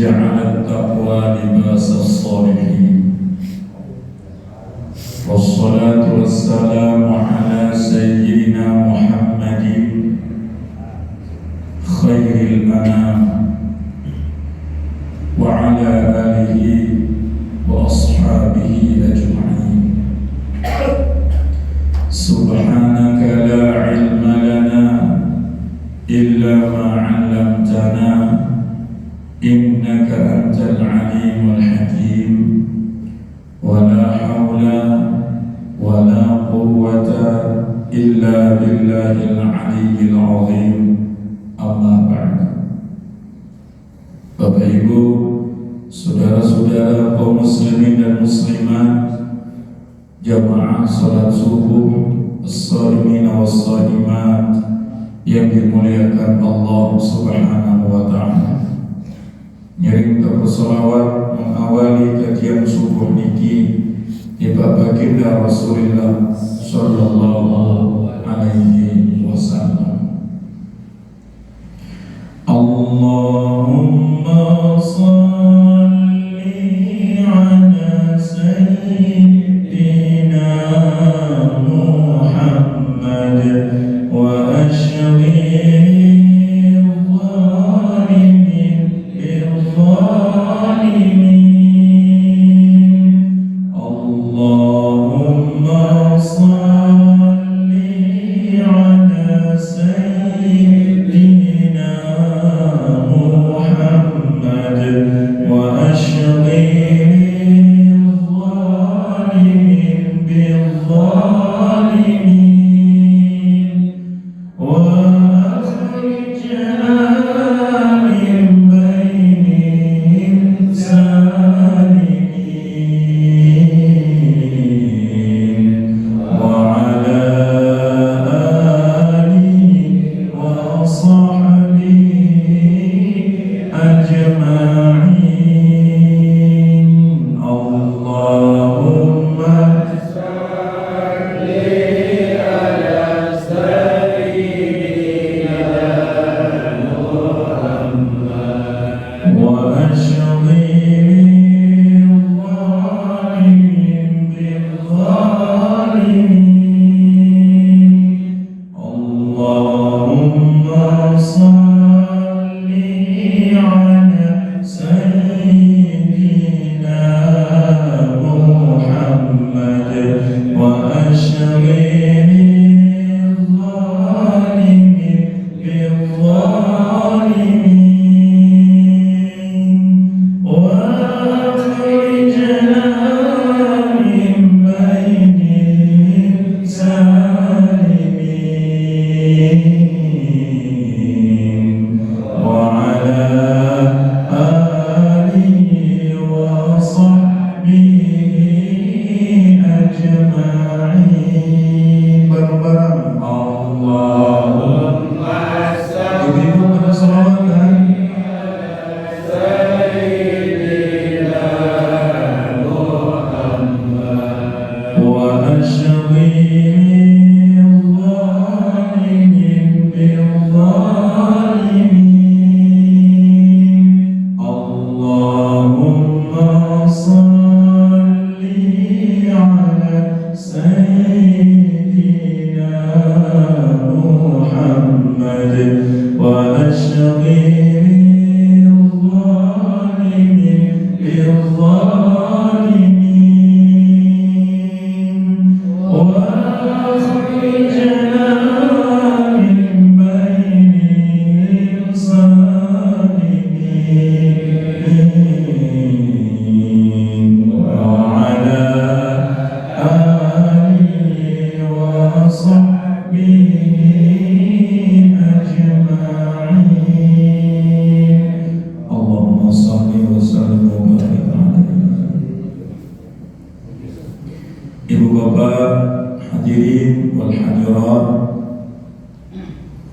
جعل التقوى لباس الصالحين والصلاة والسلام على سيدنا محمد خير الأنام وعلى آله وأصحابه أجمعين. سبحانك لا علم لنا إلا ما علمتنا إنك أنت العليم الحكيم ولا حول ولا قوة إلا بالله العلي العظيم. أما بعد. Bapak Ibu, saudara-saudara kaum muslimin dan muslimat, jamaah salat subuh, as-salimin was-salimat yang dimuliakan Allah Subhanahu wa taala. Nyiring bersolawat mengawali kajian subuh niki di baginda Rasulullah sallallahu alaihi wasallam. Allahumma salli ala sayyidina Muhammad wa ashri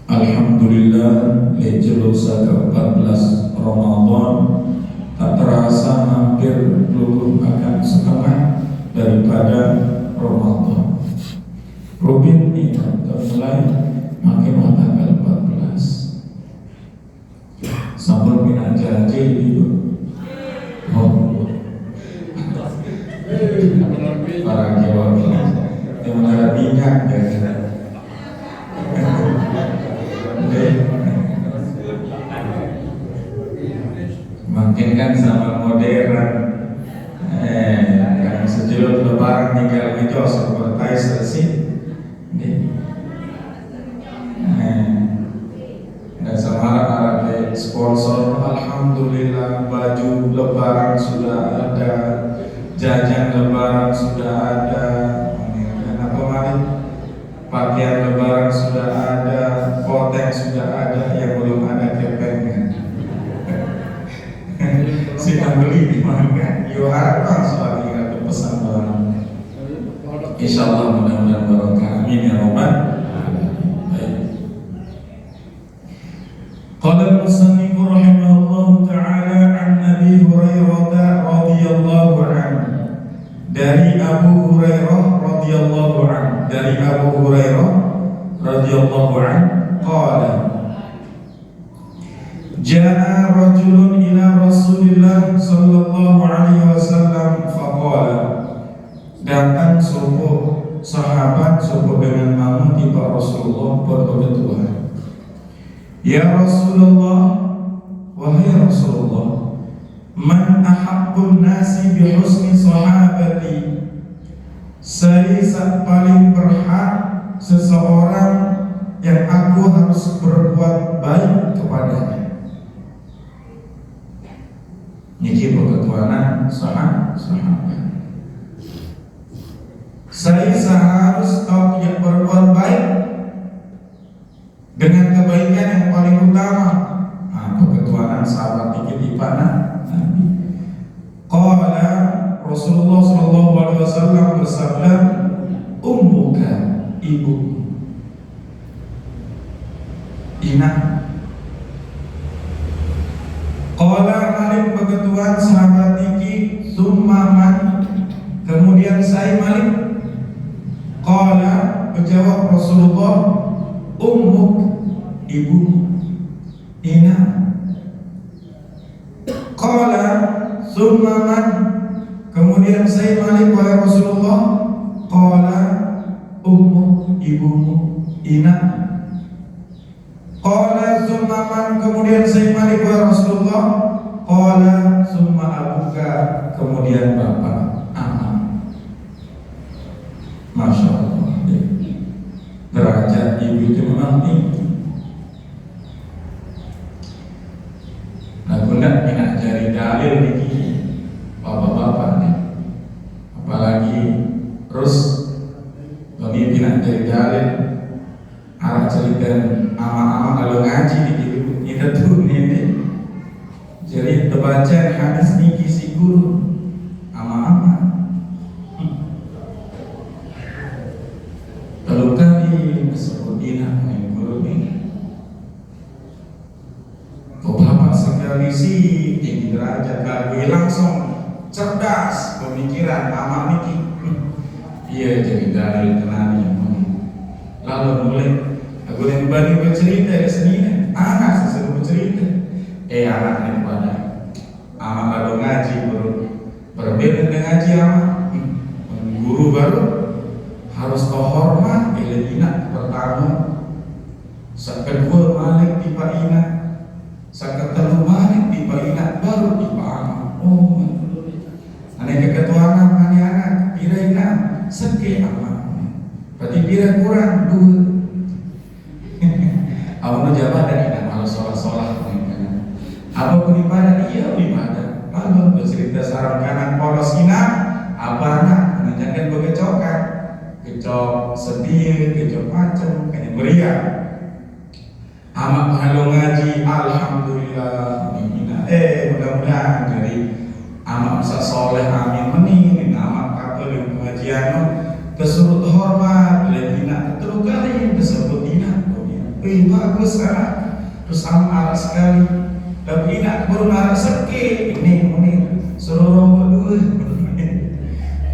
Alhamdulillah, Lejelo ke-14 Ramadan tak terasa hampir luluh akan setengah daripada Ramadan. Rubin ini mulai makin tanggal 14 sampai minat janji itu minyak ya. Makin kan sama modern, kan sejauh lebaran tinggal ngejos seperti selesai. Dan sama ada sponsor, alhamdulillah baju lebaran sudah ada, jajan lebaran sudah ada, dan apa lagi? Pakaian lebaran sudah ada, poteng sudah ada, yang belum ada kepengnya. Siapa beli di mana? Yo harap soal ingat pesan barang. Insyaallah mudah-mudahan barokah. Amin ya rabbal alamin. Qala al-musannif rahimahullah ta'ala an Abi Hurairah radhiyallahu anhu. Dari Abu Hurairah radhiyallahu anhu, dari Abu Hurairah radhiyallahu anhu qala Ja'a rajulun ila Rasulillah sallallahu alaihi wasallam faqala, datang sebuah sahabat sebuah dengan mamu tiba Rasulullah berkata, ya Rasulullah, wahai Rasulullah, man ahabbun nasi bi husni sahabati, saya paling berhak seseorang yang aku harus berbuat baik kepadanya. Niki berketuanan sahabat. Saya harus yang berbuat baik dengan kebaikan yang paling utama. Berketuanan sahabat dikit di mana? Nabi. Qala Rasulullah sallallahu alaihi wasallam bersabda, ummuka, ibu. Ina. Qala Malik berketuan sahabat iki, summa man, kemudian saya Malik. Qala menjawab Rasulullah, ummuk, ibu. Ina. Qala summa man, kemudian saya Malik wahai Rasulullah. Qala ummuk, ibumu. Ina. Qala summa man, kemudian saya Malik wahai Rasulullah. Qala summa abuka, kemudian bapak. Masya Allah, derajat ibu itu memang tinggi. Nah, guna minat jari dalil niki bapak-bapak nih, apalagi terus kami minat jari dalil arah cerita ama-ama kalau ngaji niki kita tuh ini jadi terbaca hadis niki si guru ama-ama. Kalau kali disebut ina yang guru ini, bapak sekali sih tinggi derajat, kali langsung cerdas pemikiran amak niki. Iya jadi dalil kenani yang lalu mulai aku yang bani bercerita ke sini, anak sesuatu bercerita, anaknya pada amak lalu ngaji berbeda dengan ngaji amak, guru baru harus hormat bila ina pertama, saat kedua malik tiba ina, saat ketiga malik tiba ina, baru tiba anak. Oh, anak keketuanan anak bila ina seke amat, berarti bila kurang dua. Awalnya jabat dan ina malu sholat. Apa pun ibadah, iya ibadah. Lalu bercerita sarang kanan polos ina, apa anak menanyakan begecokan. Kecok sedih, kecok macam, kayak meriah. Amak halu ngaji, alhamdulillah. Mudah-mudahan jadi amak bisa soleh, amin mening. Amak kapal di pengajian, kesurut hormat, letina terus kali disebut ina. Bagus anak, terus amak arak sekali. Tapi ina baru narak seke, ini suruh rombok dua.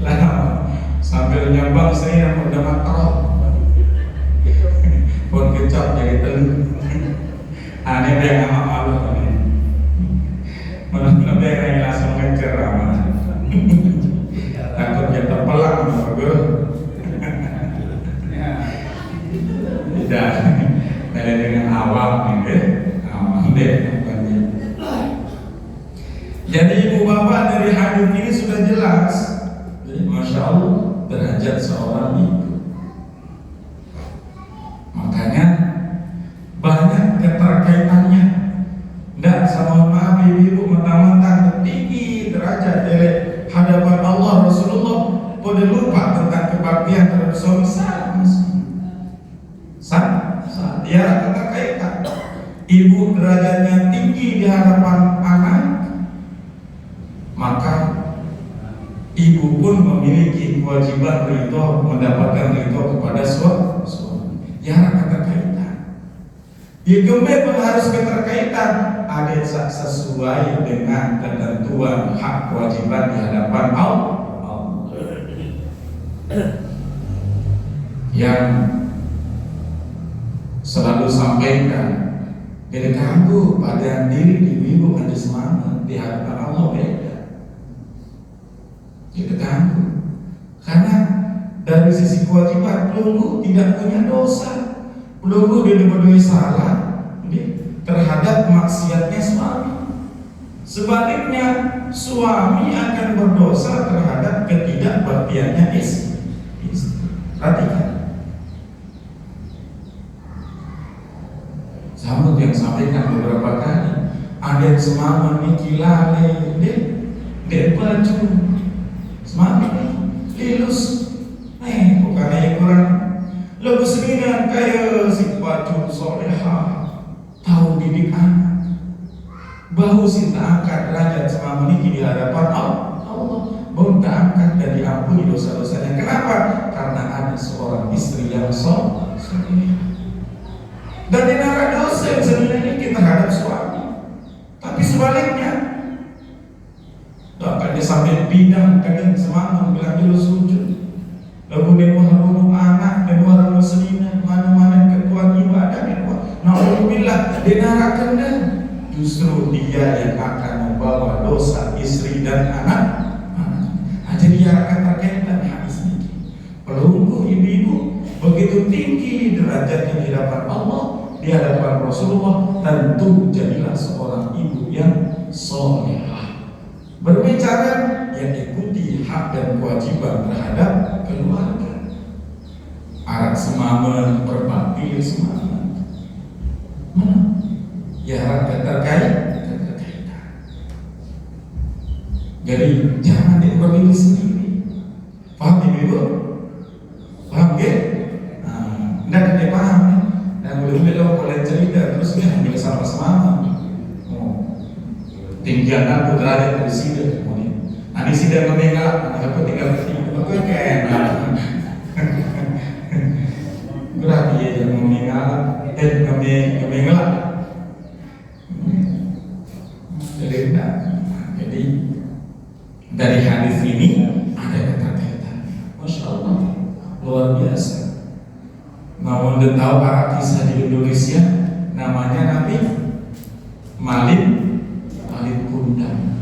Lama. Sambil nyambang saya udah matrok pun kecap jadi telur. Aneh dia amat malu menurut dia langsung ngecer amat takut dia terpelang. dengan awam deh. Jadi ibu bapak dari hadis ini sudah jelas. Jadi masya Allah derajat seorang ibu. Makanya banyak keterkaitannya. Dan sama maaf ibu mentang-mentang tinggi derajat dari hadapan Allah Rasulullah, boleh lupa tentang kebaktian terhadap suami dia keterkaitan. Ibu derajatnya tinggi di hadapan anak, maka ibu pun memiliki kewajiban ridho, mendapatkan ridho kepada suami. Ya keterkaitan. Ibu pun harus keterkaitan, ada sesuai dengan ketentuan hak kewajiban di hadapan Allah. Yang selalu sampaikan, jadi kamu pada diri ibu ada semangat di hadapan Allah beda. Jadi kamu, karena dari sisi kewajiban pelunggu tidak punya dosa, pelunggu tidak berdua salah terhadap maksiatnya suami. Sebaliknya suami akan berdosa terhadap ketidakbaktiannya istri. Perhatikan. Sama yang sampaikan beberapa kali, ada yang semangat niki lale, dia baju semangat lilus, bukannya kurang lebih seringan kayak si baju soleha, tahu didik anak, bahu sinta angkat derajat semangat niki di hadapan Allah, bahu tak angkat dan diampuni dosa-dosanya. Kenapa? Karena ada seorang istri yang soleh. Dan dinara dosa yang sebenarnya kita terhadap suami. Tapi sebaliknya, bahkan dia sampai bidang kadang semangat bilang dulu sujud. Lalu dia mengharumkan anak dan mengharumkan muslimin mana-mana ketuan ibadah dan na'udzubillah dinara kendang. Justru dia yang akan membawa dosa istri dan anak. Jadi dia akan terkait dengan hadis ini. Pelunggu ibu-ibu begitu tinggi derajatnya di hadapan Allah, di hadapan Rasulullah, tentu jadilah seorang ibu yang solehah. Berbicara yang ikuti hak dan kewajiban terhadap keluarga. Arak semangat, berbakti semangat. Mana? Ya terkaitan. Jadi jangan diubah diri sendiri. Paham ibu? Paham ke? Tidak ada paham. Dan belum boleh cerita terus dia ambil sama-sama. Tinggian putra yang bersida. Ani sida memengal, aku tinggal ketiga. Aku kena. Berarti dia yang memengal, memengal. Jadi dari hadis ini ada keterkaitan. Masya Allah, luar biasa. Namun dia tahu para kisah di Indonesia, namanya Nabi Malik Kundang,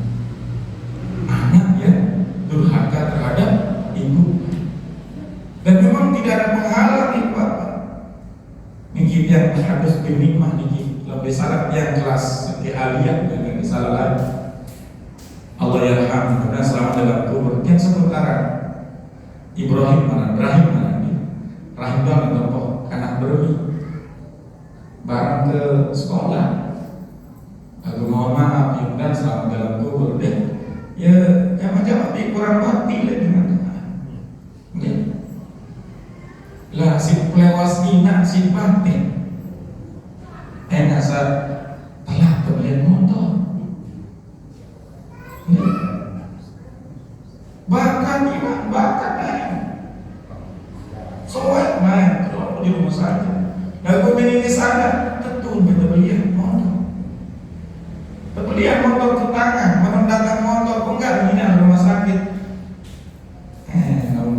anak yang durhaka terhadap ibu. Dan memang tidak ada penghalang ibu bapak. Mungkin yang harus dinikmah niki lebih salah yang kelas di aliyah dan di salah lagi. Allah yarham dan selamat dalam kubur. Yang sementara Ibrahim mana Rahim doang yang tokoh anak bermi barang ke sekolah. Aku mohon maaf dan selamat dalam kubur deh. Ya macam apa kurang bakti lah dengan Tuhan. Lah si pelewas inak si bakti. Nasa telah kebelian motor. Bahkan iman bakat lain. Soal main kalau di rumah saja. Dan aku ini sana tentu berbelian motor. Berbelian motor ke tangan, menendangkan motor enggak ini rumah sakit.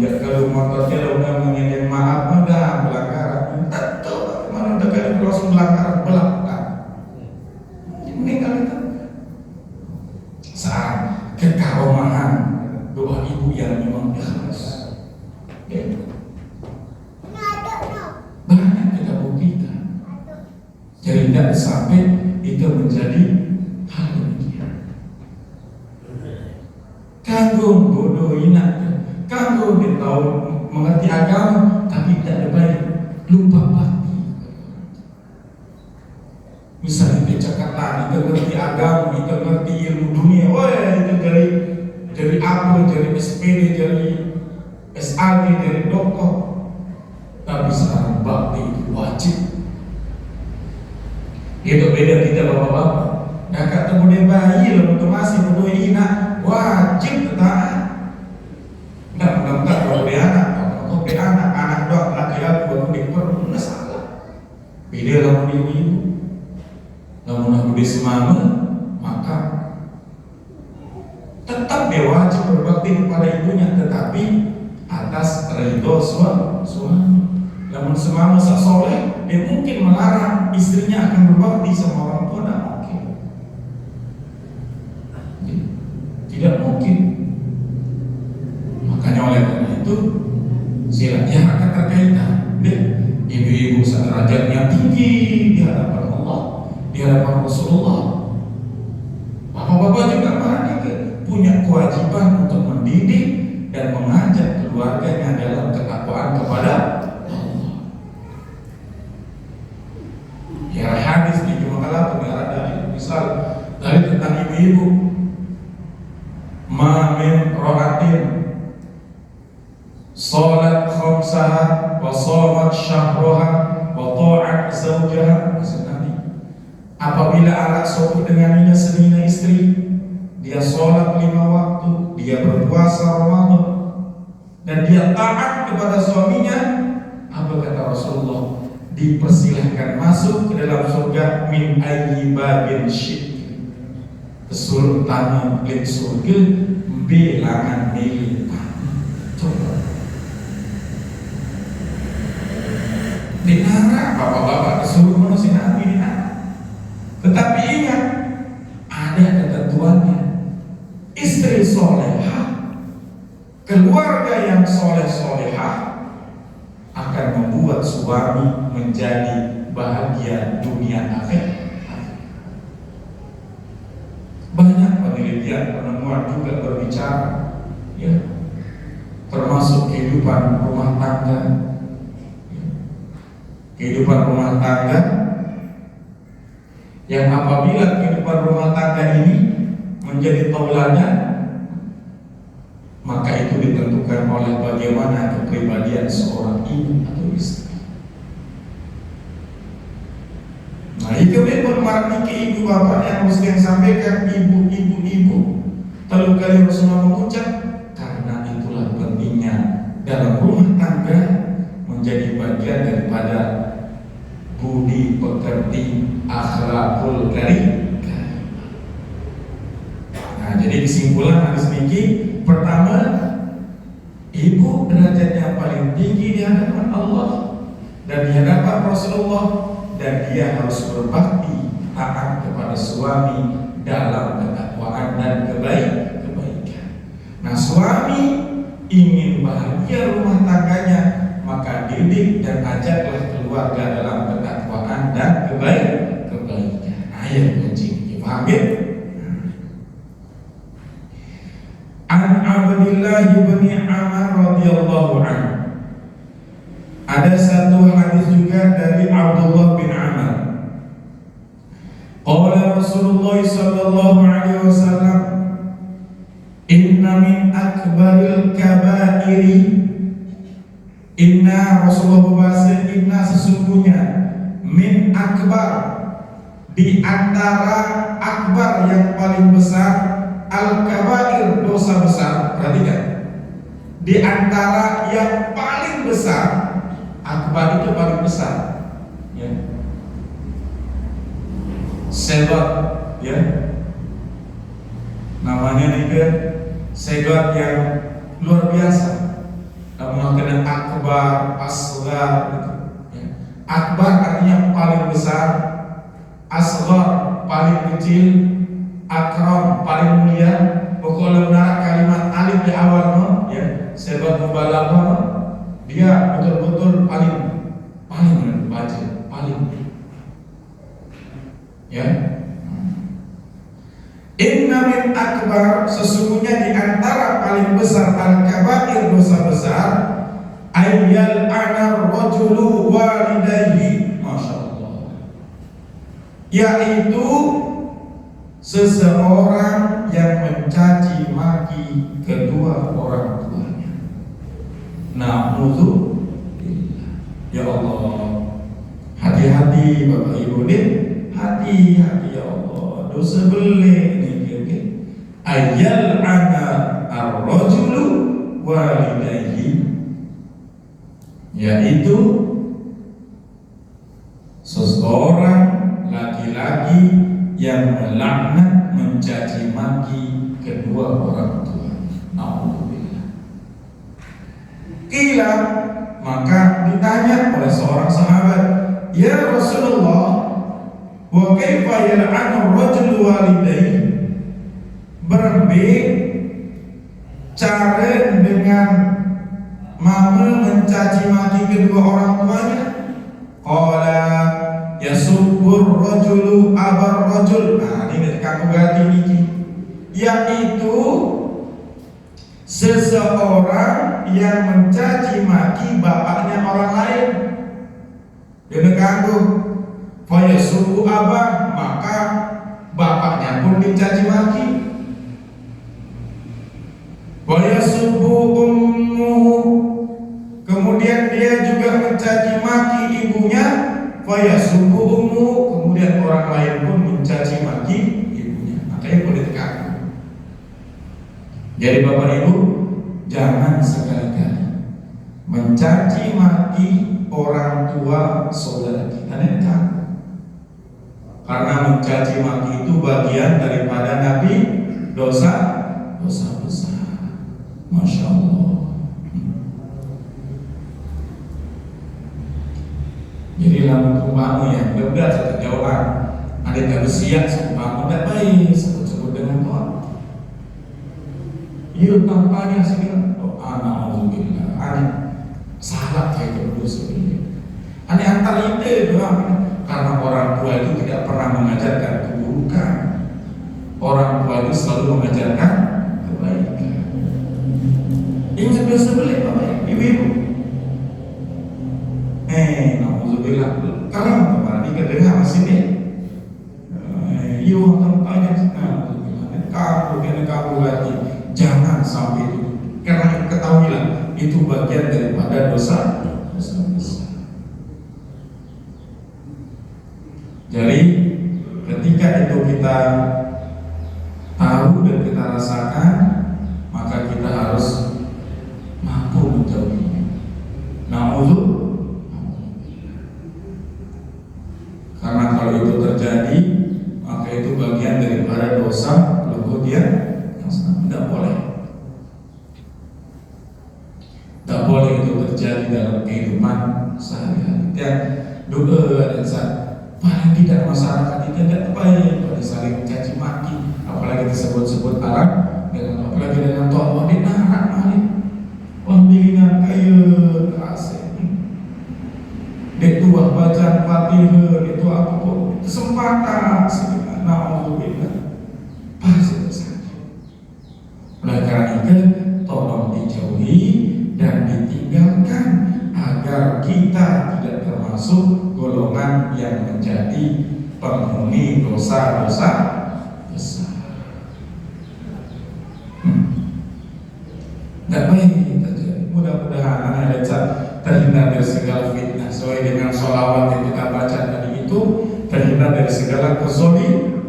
Kalau motornya udah mengirim maaf udah pelanggaran. Tentu menendangkan proses pelanggaran belakang. Ini kali itu saat kekaromahan doa ibu yang memang ikhlas. Banyak kita buktikan. tidak sampai itu menjadi hal demikian. Kanggo bodoh inak, kanggo dia tahu mengerti agama tapi tidak ada baik, lupa bakti. Misalnya di Jakarta, kita ngerti agama, kita ngerti ilmu dunia, itu dari apa, dari SPD, dari SAG, dari dokter. Tapi sekarang bakti itu wajib. Itu beda kita bapak-bapak. Nah ketemu dia bayi lah, untuk masih bodoh inak, wajib taat. Enggak kalau dia anak doang laki aku dia perlu nggak salah. Beda lah ibu. Namun aku disemama, maka tetap dia wajib berbakti kepada ibunya, tetapi atas ridho suami. Namun semama soleh, dia mungkin melarang istrinya akan berbakti sama orang tua, tidak mungkin. Tidak mungkin. Makanya oleh karena itu, silanya akan terkaitan. Ibu-ibu derajatnya tinggi di hadapan Allah, di hadapan Rasulullah. Bapak-bapak juga punya kewajiban untuk mendidik dan mengajak keluarganya dalam ketakwaan kepada Allah. Ya hadis di Jumalah ada misal dari tentang ibu-ibu, ma min ra'atin salat khamsaha wa shamat syahraha wa ta'at zawjaha. Apabila anak suatu dengannya senina istri, dia sholat 5 waktu, dia berpuasa Ramadan, dan dia taat kepada suaminya, apa kata Rasulullah? Dipersilahkan masuk ke dalam surga min ayyi babin syi'ti. Kesultanan di surga bilangan militan. Coba. Dinara bapak-bapak disuruh manusia Nabi dinara. Tetapi ingat, ada ketentuannya. Istri solehah, keluarga yang soleh-solehah akan membuat suami menjadi bahagia dunia akhirat. Banyak penelitian penemuan juga berbicara, ya, termasuk kehidupan rumah tangga. Kehidupan rumah tangga yang apabila kehidupan rumah tangga ini menjadi tauladan, maka itu ditentukan oleh bagaimana kepribadian seorang ibu atau istri. Nah itu memang marki ibu bapak yang mesti yang sampaikan ibu. Lalu kali Rasulullah mengucap, karena itulah pentingnya dalam rumah tangga menjadi bagian daripada budi pekerti akhlakul karim. Nah, jadi kesimpulan hadis ini, pertama, ibu derajatnya paling tinggi di hadapan Allah dan di hadapan Rasulullah, dan dia harus berbakti taat kepada suami dalam ketakwaan dan kebaikan. Nah, suami ingin bahagia rumah tangganya, maka didik dan ajaklah keluarga dalam ketakwaan dan kebaikan. Ayat kunci, paham ya? An Abdillah bin Amr radhiyallahu anhu. Ada satu hadis juga dari Abdullah bin Amr. Qala Rasulullah sallallahu alaihi wasallam, inna min akbaril kabairi, inna Rasulullah bahasa inna sesungguhnya, min akbar di antara akbar yang paling besar, al-kabair dosa besar. Perhatikan, di antara yang paling besar, akbar itu paling besar, ya. Segot, ya, namanya juga segot yang luar biasa. Mengatakan akbar, asghar, ya. Akbar artinya paling besar, asghar paling kecil, akram paling mulia. Pokoknya benar kalimat alif di awal, ya, sebab mubalaghah, dia betul-betul paling baca, paling. akbar, sesungguhnya di antara paling besar al-kabair, dosa besar, ayyal anar rajulu walidayhi, Masya Allah, yaitu seseorang yang mencaci maki kedua orang tuanya. Na'udzubillah. Ya Allah, hati-hati Bapak Ibu nih, hati-hati ya Allah, dosa belik nih. Ayyal ana ar-rajulu walidayhi, yaitu seseorang laki-laki yang melaknat, mencaci maki kedua orang tua. Na'udzubillah. Qila, maka ditanya oleh seorang sahabat, ya Rasulullah, wa kaifa yal'anu ar-rajulu walidayhi, berbe cara dengan mama mencaci maki kedua orang tuanya. Qala yasubbur rajulu abar rajul. Nah, ini kamu ganti ini, yaitu seseorang yang mencaci maki bapaknya orang lain. Dia ganggu. Fa yasubbu abah, maka bapaknya pun dicaci maki. Wa yasubbu ummuhu, kemudian dia juga mencaci maki ibunya. Fa yasubbu ummuhu, kemudian orang lain pun mencaci maki ibunya. Makanya boleh dikatakan. Jadi Bapak Ibu, jangan sekali-kali mencaci maki orang tua saudara kita, nekat. Karena mencaci maki itu bagian daripada Nabi dosa besar. Masya Allah. Jadi lama tumpahmu ya, udah satu jauhan. Ada tak bersiap tumpahmu, tak baik sebut-sebut dengan Tuhan. Iya tampaknya segala. Oh, na'udzubillah. Aneh salah kayak dulu sebenarnya. Aneh antar itu doang. Karena orang tua itu tidak pernah mengajarkan keburukan. Orang tua itu selalu mengajarkan kebaikan. Ingat dosa belik Bapak Ibu. Na'udzubillah. Kalau kemarin kedengar masih nih. Iya tampaknya kamu lagi. Jangan sampai itu. Karena ketahuilah itu bagian daripada dosa besar. Jadi ketika itu kita tahu dan kita rasakan, maka kita harus mampu menjauhinya. Na'udzubillah. Karena kalau itu terjadi, maka itu bagian daripada dosa luhur dia yang tidak boleh. Tidak boleh itu terjadi dalam kehidupan sehari-hari. Dan doa dan saat paling tidak masyarakat kita tidak baik pada saling caci maki, apalagi disebut-sebut Arab dengan apalagi dengan Tuhan di narak mari pembimbingan kayu kasih itu baca Fatihah itu apa pun kesempatan segala na'udzubillah pasti terjadi. Oleh karena itu tolong dijauhi dan ditinggalkan agar kita tidak termasuk golongan yang menjadi penghuni dosa-dosa besar. Tidak baik terjadi. Mudah-mudahan anak terhindar dari segala fitnah sesuai dengan sholawat yang kita baca tadi itu, terhindar dari segala kezoliman.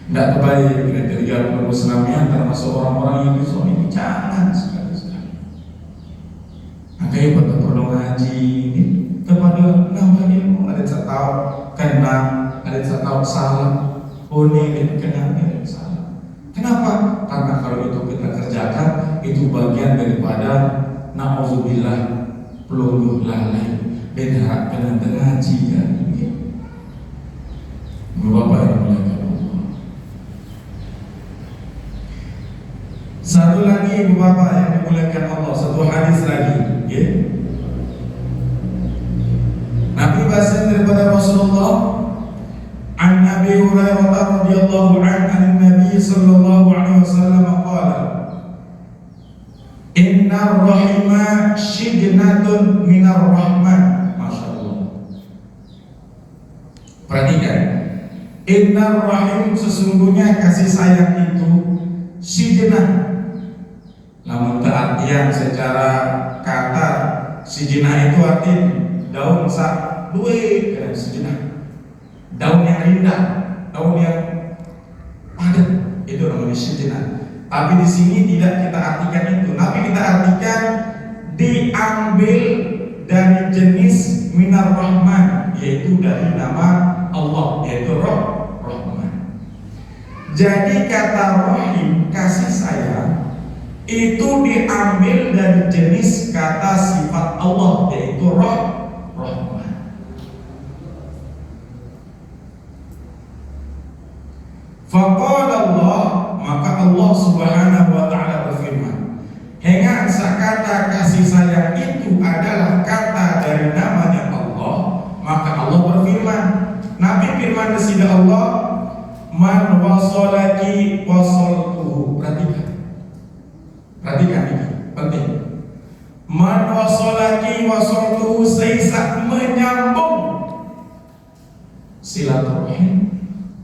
Tidak terbaik kriteria Islamiyah termasuk orang-orang yang dizolimi, jangan sekali-sekali. Makanya perlu ngaji ini kepada nambah ilmu, ada yang tahu kenal, ada yang tahu salah, ini kenal yang salah. Kenapa? Karena kalau itu kita kerjakan, itu bagian daripada na'udzubillah peluluh lalai beda dengan ngaji kan ini. Bapak yang mulia Allah. Satu lagi Bapak yang dimuliakan Allah, satu hadis lagi, ya. Nabi bahasa daripada Rasulullah, an Abi Hurairah radhiyallahu anhu an-nabi sallallahu alaihi wasallam qala innar rahima shidnatun minar rahman. Masya Allah. Perhatikan, innar rahim, sesungguhnya kasih sayang itu shidnah. Namun artian secara kata shidnah itu artinya daun sak duwe kan shidnah. Daun yang indah, daun yang padat, itu namanya shidnah. Tapi di sini tidak kita artikan itu, tapi kita artikan diambil dari jenis minar rahman, yaitu dari nama Allah, yaitu Rahman. Jadi kata rahim, kasih sayang, itu diambil dari jenis kata sifat Allah, yaitu Rahman. Faqala Allah, maka Allah subhanahu wa ta'ala berfirman, hingga kata kasih sayang itu adalah kata dari namanya Allah, maka Allah berfirman, Nabi firman kepada Allah, man wasolaki wasoltuhu. Perhatikan ini penting. Man wasolaki wasoltuhu, saya menyambung silaturahim,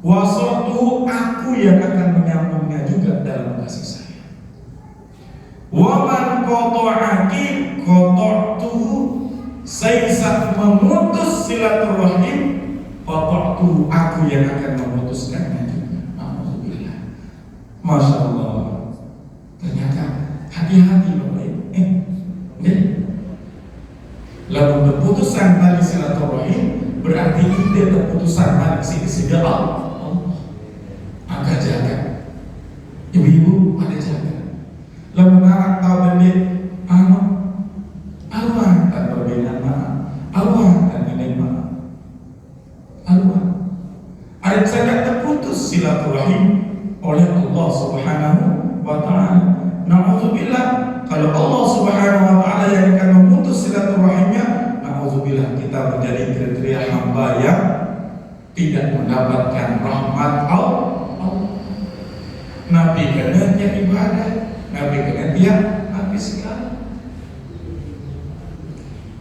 wasoltuhu, aku yang akan menyambungnya juga dalam kasih sayang. Waman qata'aki qata'tuhu, saya memutus silaturahim, qata'tuhu, aku yang akan memutuskannya juga. Alhamdulillah. Masya Allah. Ternyata hati-hati Bapak Ibu. Lalu keputusan tali silaturahim berarti kita keputusan balik sisi Allah. Agak jaga. Ibu-ibu ada jaga. Lalu nak tahu balik Allah tak berbeda maaf. Allah tak berbeda maaf. Allah. Ada saja terputus silaturahim oleh Allah Subhanahu wa ta'ala. Na'udzubillah, kalau Allah Subhanahu wa ta'ala yang akan memutus silaturahimnya, na'udzubillah, kita menjadi kriteria hamba yang tidak mendapatkan rahmat Allah. Nabi kena tiap ibadah, Nabi kena tiap habis segala.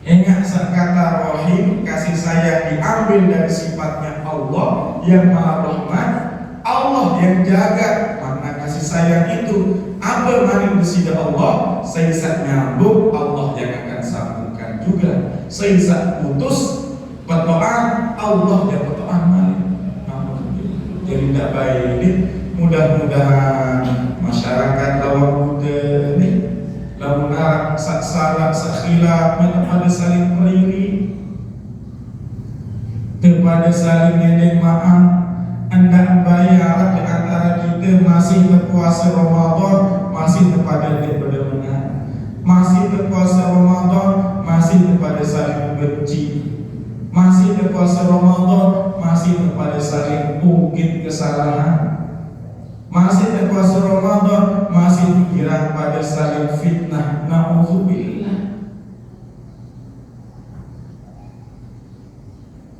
Ingat kata rahim, kasih sayang diambil dari sifatnya Allah yang maha rahmat. Allah yang jaga makna kasih sayang itu. Apa maring besida Allah, saya nyambung, Allah yang akan sambungkan juga. Saya putus petoan, Allah yang petoan maring. Jadi tidak baik ini. Mudah-mudahan masyarakat lawan muda ni lawan nak salah sakhilaf kepada saling periri, kepada saling ngendeng maaf. Anda bayar di antara kita masih berpuasa Ramadan, masih kepada benar-benar, masih berpuasa Ramadan, masih kepada saling benci, masih berpuasa Ramadan, masih kepada saling ungkit kesalahan, masih berpuasa Ramadan, masih pikiran pada saling fitnah. Na'udzubillah.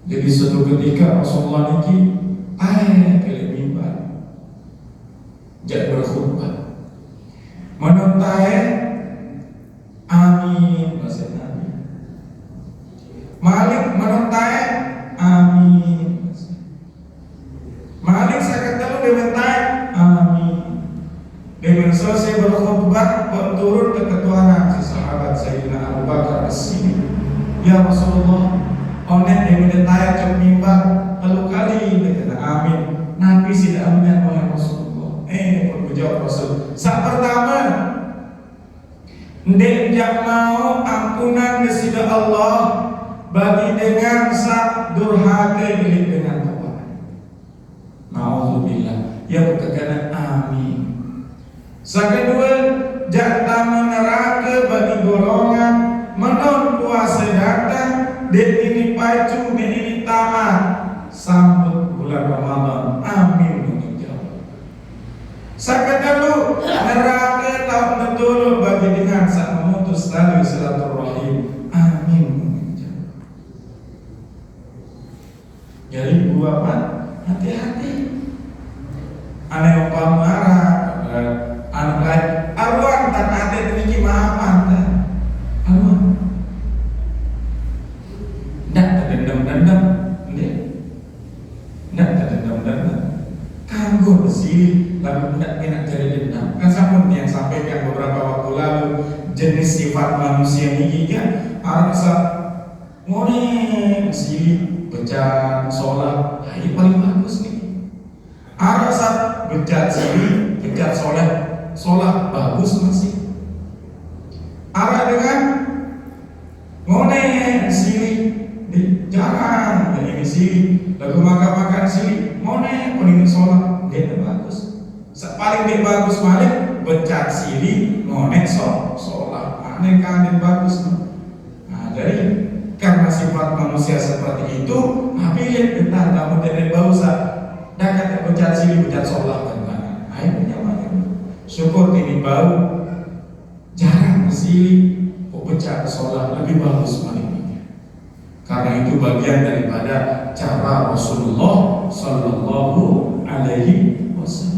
Jadi suatu ketika Rasulullah niki ke mimbar, jadi berkhutbah, menontai amin bahasa Nabi. Malik menontai amin. Malik sakit dulu dia mentai amin. Dengan selesai berkhutbah, turun ke ketuanan si sahabat Sayyidina Abu Bakar As-Siddiq. Ya Rasulullah, onek dia menentai ke mimbar lalu kali dia kata amin. Nabi tidak aminan oleh Rasulullah. Berjawab Rasul. Saat pertama, dia mau ampunan kesida Allah bagi dengan sak durhaka milik dengan Tuhan. Na'udzubillah. Ya kekana amin. Sak kedua, jatah neraka bagi golongan menon puasa datang dan ini pacu dan ini tamat sambut bulan Ramadan. Amin menjawab. Sakadalu neraka tak betul bagi dengan saat memutus tali silaturahim. Amin menjawab. Jadi buat hati-hati. sifat manusia ini kan arsa ngone sili bejat sholat, ini paling bagus nih. Arsa bejat sili bejat sholat bagus masih. Arah dengan ngone sili jangan ini sili lagu makan sili ngone paling sholat dia bagus. Paling dia bagus balik bejat sili ngone sholat aneh kan bagus. Nah jadi karena sifat manusia seperti itu, pilih kita kamu tidak bausa dekat bejat sili bejat sholat kan. Ayo punya banyak. Syukur ini bau jarang sili bejat sholat lebih bagus maliknya. Karena itu bagian daripada cara Rasulullah Sallallahu Alaihi Wasallam.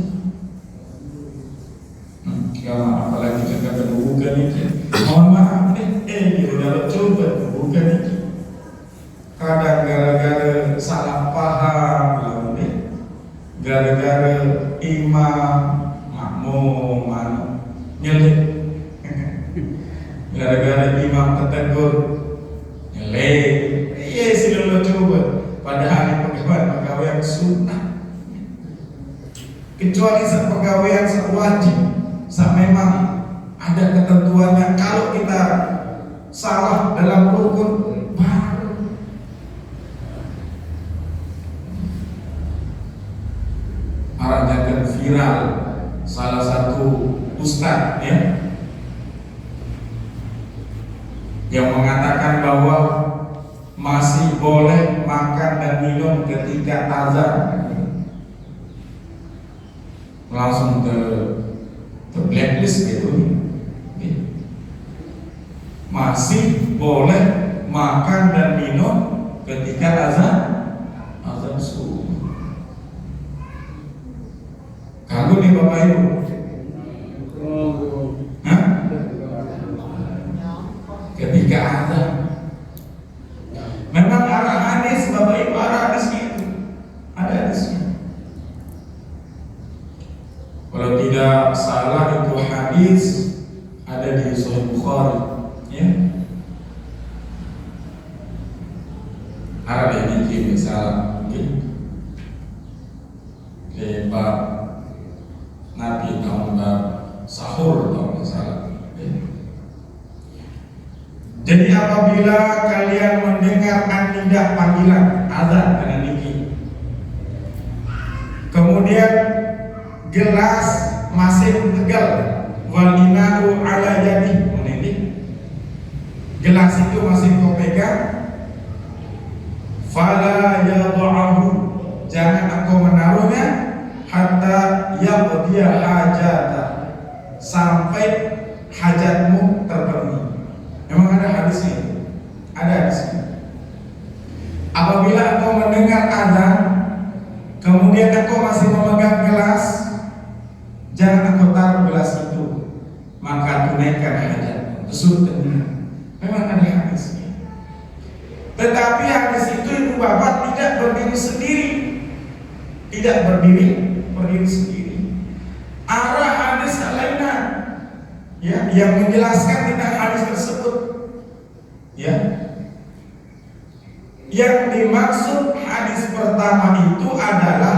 Apalagi jika bukan itu, mohon maaf dalam coba bukan itu. Kadang gara-gara salah paham, gara-gara imam makmum nyelip, gara-gara imam ketegur nyelip, sila coba. Padahal pegawai sunnah, kecuali pegawai wajib. Memang ada ketentuannya. Kalau kita salah dalam rukun baru arahnya viral salah satu ustaz yang mengatakan bahwa masih boleh makan dan minum ketika azan. Langsung ke blacklist gitu. Masih boleh makan dan minum ketika azan subuh. Kagum nih Bapak Ibu. Ketika azan. Memang arah hadis Bapak Ibu, arah hadisnya itu ada hadisnya. Kalau tidak salah itu hadis ada di Sahih Bukhari, ya. Ada ini misalnya, bab Nabi tahun sahur tahun salah. Jadi apabila kalian mendengar anidah panggilan azan dengan ini, kemudian gelas masih tegal walinahu ala yadi, gelas itu masih kau pegang, fala yad'ahu, jangan engkau menaruhnya hatta yaqdiya hajata, sampai hajatmu terpenuhi. Memang ada hadisnya, ada hadisnya. Apabila engkau mendengar azan kemudian engkau masih memegang gelas, jangan engkau taruh gelas itu, maka tunaikan hajat tersebut. Memang ada hadisnya. Tetapi hadis itu Ibu Bapak tidak berdiri sendiri, tidak berdiri sendiri. Arah hadis lainnya, ya, yang menjelaskan tentang hadis tersebut, ya. Yang dimaksud hadis pertama itu adalah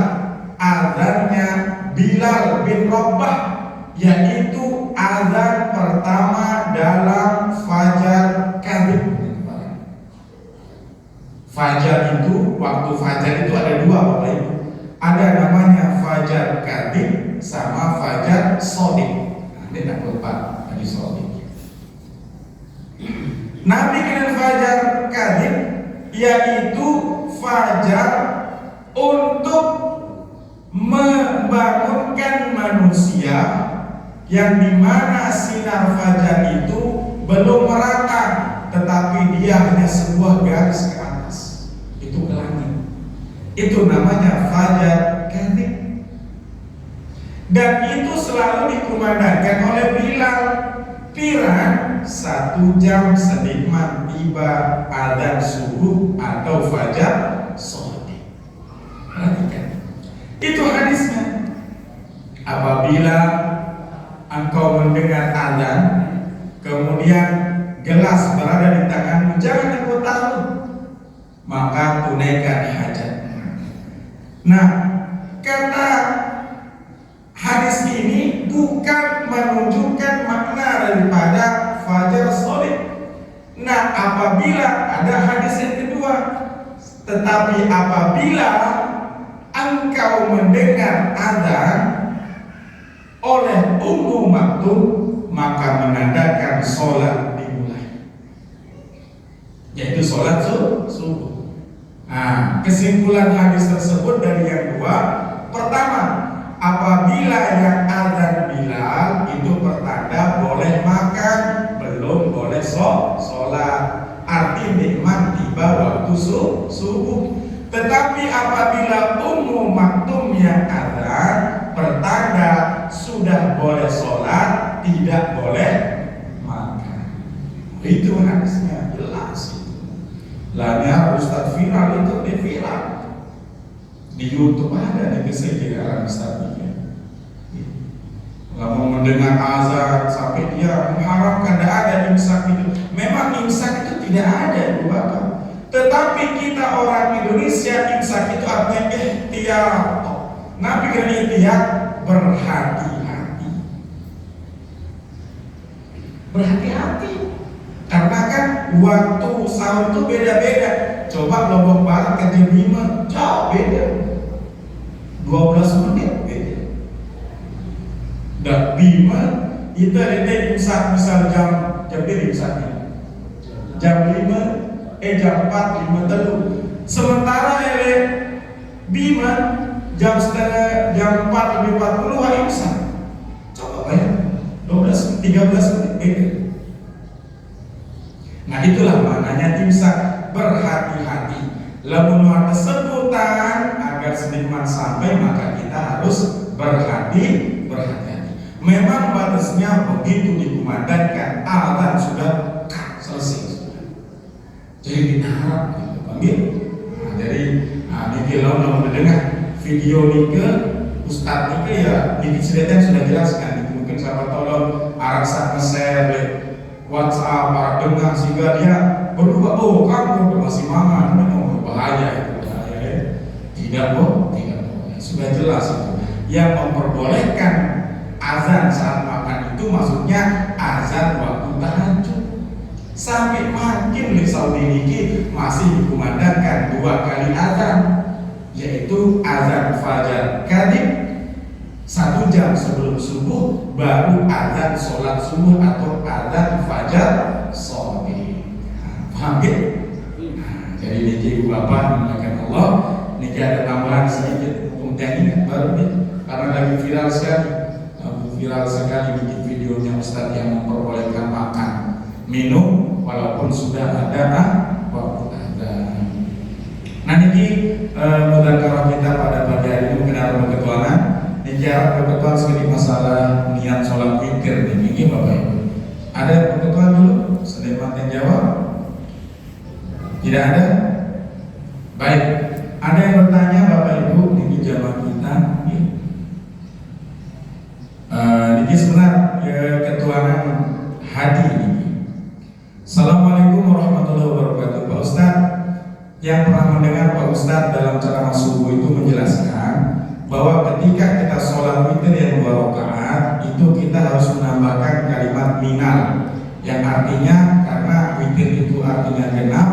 azannya Bilal bin Rabah, yaitu azan pertama dalam fajar kadhib. Fajar itu, waktu fajar itu ada dua Bapak Ibu. Ada namanya fajar kadhib sama fajar shadiq. Nanti tak lupa tadi shadiq. Nabi dengan fajar kadhib yaitu fajar untuk membangunkan manusia yang dimana sinar fajar itu belum merata, tetapi dia hanya sebuah garis ke atas, itu ke langit. Itu namanya fajar kadhib. Dan itu selalu dikumandangkan oleh Bilal. Pirang 1 jam senikmat tiba adzan subuh atau fajar shadiq. Perhatikan, itu hadisnya. Apabila engkau mendengar adzan kemudian gelas berada di tanganmu, jangan engkau taruh, maka tunaikan hajat. Nah, kata hadis ini bukan menunjukkan makna daripada fajar shadiq. Nah, apabila ada hadis yang kedua, tetapi apabila engkau mendengar azan oleh Ummu Maktum, maka menandakan sholat dimulai, yaitu sholat subuh. Nah, kesimpulan hadis tersebut dari yang dua, pertama, apabila yang azan Bilal itu pertanda boleh makan, belum boleh sholat, arti nikmat tiba waktu subuh. Tetapi apabila Ummu Maktum yang azan, pertanda sudah boleh sholat, tidak boleh makan. Itu hadisnya jelas itu. Lanya Ustadz viral itu dia viral di YouTube, ada di kesejahteraan Ustadz ini. Kalau mendengar azan sampai dia mengharapkan tidak ada imsak itu. Memang imsak itu tidak ada, Bu Bapak. Tetapi kita orang Indonesia, imsak itu artinya ikhtiar. Nabi kan ikhtiar, berhati-hati. Berhati-hati. Karena kan waktu sahur itu beda-beda. Coba Lombok Barat ke jam 5, jauh beda. 12 menit beda. Dan Bima itu ada imsak misal jam berapa imsaknya? Jam 5 jam 4, 5 telu. Sementara ele Bima jam 4 lebih 40 imsak. Coba bayang 13 menit beda. Nah, itulah maknanya imsak, berhati-hati. Lamun ada sebutan agar senikmat sampai, maka kita harus berhati-hati. Memang batasnya begitu dikumandangkan azan sudah selesai. Jadi diharap gitu, panggil. Nah, jadi niki lawan mendengar video nike Ustadz nike ya niki cerita sudah jelaskan. Niki mungkin sahabat tolong arak nge-share WhatsApp para dengar sehingga dia berubah. Oh, kamu masih mangan, memang bahaya itu, bahaya ya. Tidak tidak. Sudah jelas itu. Yang memperbolehkan azan saat makan itu maksudnya azan waktu tahajud. Sampai makin di Saudi ini masih dikumandangkan 2 kali azan, yaitu azan fajar kadib 1 jam sebelum subuh, baru azan sholat subuh atau azan fajar shadiq. Paham ya? Jadi niki ibu bapak dimuliakan Allah, niki ada tambahan sedikit hukum teknik baru nih, karena lagi viral sekali niki videonya Ustadz yang memperbolehkan makan minum walaupun sudah ada waktu azan. Nah niki mudzakarah kita pada pagi hari ini mengenai ketuanan. Niki harap ketuaan sedikit masalah niat sholat witir ini Bapak Ibu. Ada ketuaan dulu? Seniman yang jawab? Tidak ada? Baik. Ada yang bertanya Bapak Ibu? Niki jawab kita. Niki sebenarnya ketuanan hadi ini. Assalamualaikum warahmatullahi wabarakatuh. Pak Ustadz, yang pernah mendengar Pak Ustadz dalam ceramah subuh itu menjelaskan bahwa ketika kita sholat witir yang 2 rakaat itu kita harus menambahkan kalimat minal, yang artinya karena witir itu artinya genap,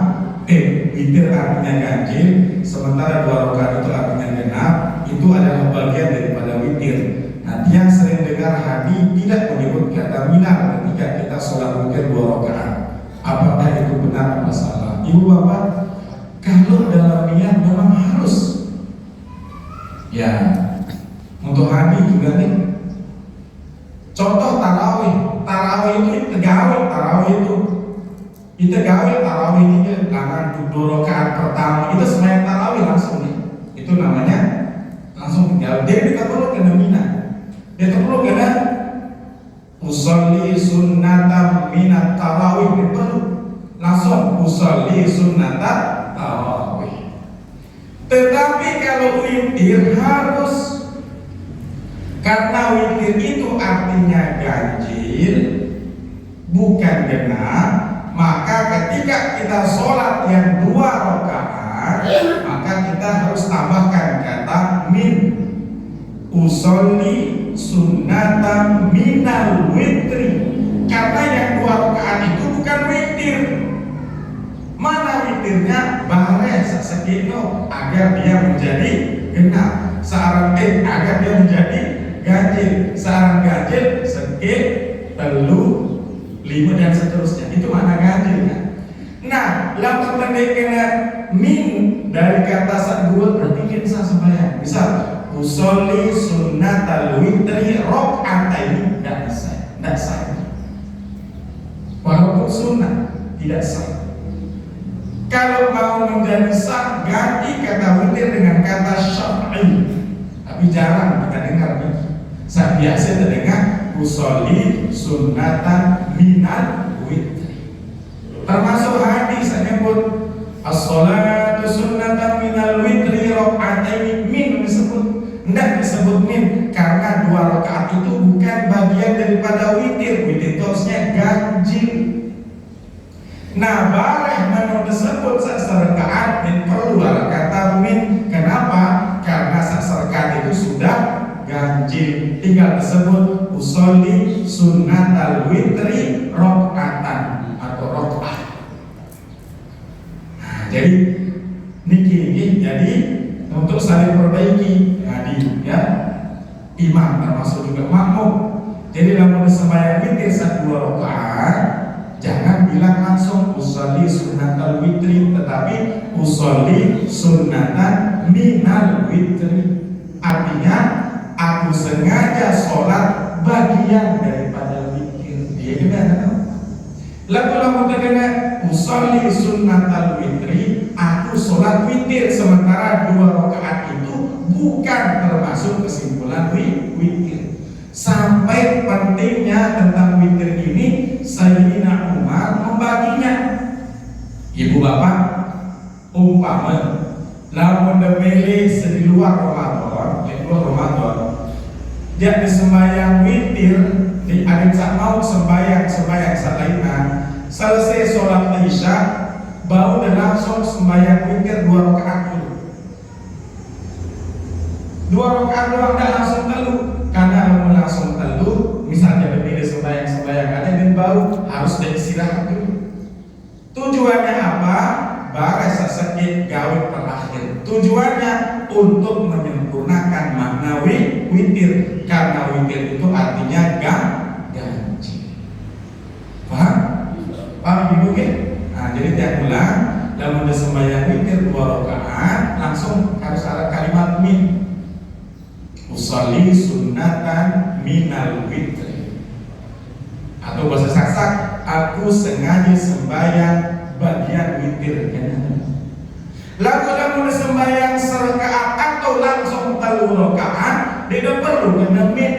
witir artinya ganjil, sementara 2 rakaat itu artinya genap, itu adalah bagian daripada witir. Nah, yang sering dengar hadi tidak menyebut kata minal ketika kita sholat witir 2 rakaat. Apakah itu benar atau salah? Ibu bapak, kalau dalam niat memang harus. Ya, untuk hadi juga nih. Contoh tarawih itu tegawih tarawih ini karena 2 rakaat pertama itu semuanya tarawih langsung nih. Itu namanya langsung tegawih. Dia kita perlu kena minat. Dia perlu kena usolli sunnatam minat tarawih, perlu langsung usolli sunnatam tarawih. Tetapi kalau witir harus, karena witir itu artinya ganjil, bukan genap, maka ketika kita sholat yang 2 rakaat, maka kita harus tambahkan kata min. Usolli sunnatan minal witri, karena yang 2 rakaat itu bukan witir. Mana witirnya? Bare sesekino agar dia menjadi genap, agar dia menjadi ganjil, sarang ganjil seke telu 5 dan seterusnya. Itu makna ganjil kan? Nah, lamun pendek kena min dari kata sadul berarti kita sembahyang. Misal usolli sunnatal witri rakaataini, tidak sah. Walaupun sunnah tidak sah. Kalau mau menjadi sah, ganti kata witir dengan kata syar'i. Tapi jarang kita dengar nih. Saya biasa terdengar usolli sunnatan minal witri. Termasuk hadis saya nyebut as-sholatu sunnatan minal witri rakaataini, min disebut. Tidak disebut min karena 2 rakaat itu bukan bagian daripada witir. Witir itu harusnya ganjil. Nah, bareh menu disebut saksarakaat min perlu kata min. Kenapa? Karena saksarakaat itu sudah ganjil. Tinggal disebut usolli sunnatal witri rakaatan atau rakaah. Nah, jadi niki jadi untuk saling perbaiki ya imam termasuk juga makmum. Jadi dalam sembahyang witir 2 rakaat, jangan bilang langsung usolli sunnatal witri, tetapi usolli sunnatan minal witri. Artinya aku sengaja sholat bagian daripada witir. Dia juga tahu. Lalu terkena usolli sunnatal witri, aku sholat witir, sementara 2 rakaat itu bukan termasuk kesimpulan witir. Sampai pentingnya tentang witir ini Sayyidina Umar membaginya. Ibu bapak, umpama lamun demele di luar Ramadan, dia sembahyang witir di adik sak mau sembahyang salaina, selesai sholat isya baru dan langsung sembahyang witir 2 rakaat dulu. 2 rakaat doang, tidak langsung telu. Karena mau langsung telu, misalnya berbeda sembahyang ada dan baru harus diistirahat dulu. Tujuannya apa? Bares sakit gawe terakhir. Tujuannya untuk menyempurnakan makna witir, karena witir itu artinya ganjil. Paham? Paham ibu ke? Nah, jadi tiap bulan dalam sembahyang witir 2 rakaat langsung harus ada kalimat min. Usolli sunnatan minal witri, atau bahasa Sasak, aku sengaja sembahyang bagian witir. Lalu sembahyang serakaat atau langsung 3 rakaat, tidak perlu kena min.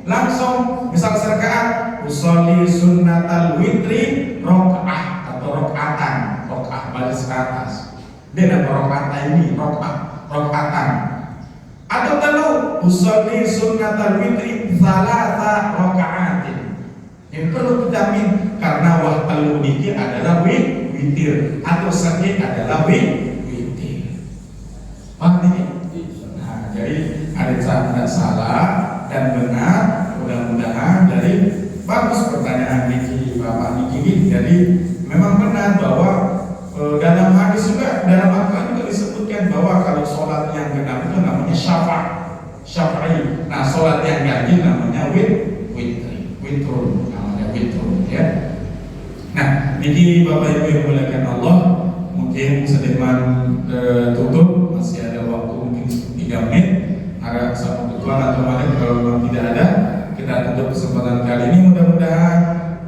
Langsung misal serakaat usolli sunnatal witri rakaat atau rakaatan, rakaat baris ke atas. Dia ada rakaat ini, rakaatan. Atau telu usolli sunnatal witri salasa rakaatin. Yang perlu kita min karena wah telu niki adalah witir atau sakit adalah witir. Paham ini? Nah, jadi ada tidak salah dan benar. Mudah-mudahan dari bagus pertanyaan niki Bapak niki. Jadi memang benar bahwa dalam hadis juga, dalam Al-Quran juga disebutkan bahwa kalau sholat yang genap itu namanya syafa'i. Nah, sholat yang ganjil namanya witrun, namanya witrun ya. Nah, ini Bapak Ibu yang dimuliakan Allah, mungkin sedemikian tutup, masih ada waktu mungkin 3 menit. Harap sama tuan atau malik kalau memang tidak ada, kita tutup kesempatan kali ini. Mudah-mudahan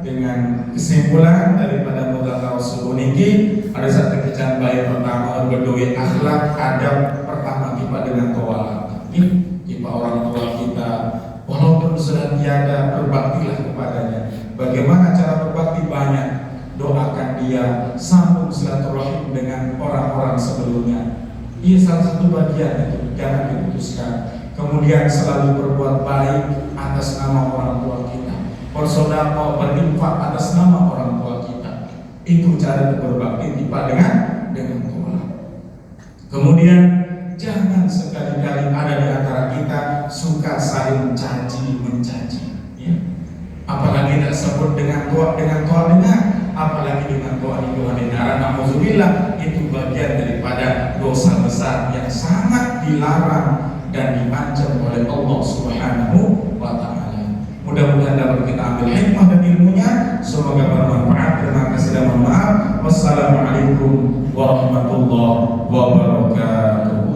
dengan kesimpulan daripada mudzakarah subuh niki ada satu kecan baik pertama berdua akhlak adab pertama kita dengan tawala kita orang tua kita walaupun sudah tiada berbaktilah kepadanya. Bagaimana cara berbakti? Banyak, doakan dia, sambung silaturahim dengan orang-orang sebelumnya. Ini salah satu bagian itu, jangan diputuskan. Kemudian selalu berbuat baik atas nama orang tua kita. bersedekah, berinfak atas nama orang tua kita. Itu cara berbakti kita dengan Tuhan. Kemudian jangan sekali-kali ada di antara kita suka saling caci mencaci, ya. Apalagi tidak sebut dengan Tuhan dengar, apalagi dengan Tuhan dengar. Nauzubillah, itu bagian daripada dosa besar yang sangat dilarang dan diancam oleh Allah Subhanahu wa Ta'ala. Mudah-mudahan dapat kita ambil hikmah dan ilmunya. Semoga bermanfaat. Terima kasih dan mohon maaf. Wassalamualaikum warahmatullahi wabarakatuh.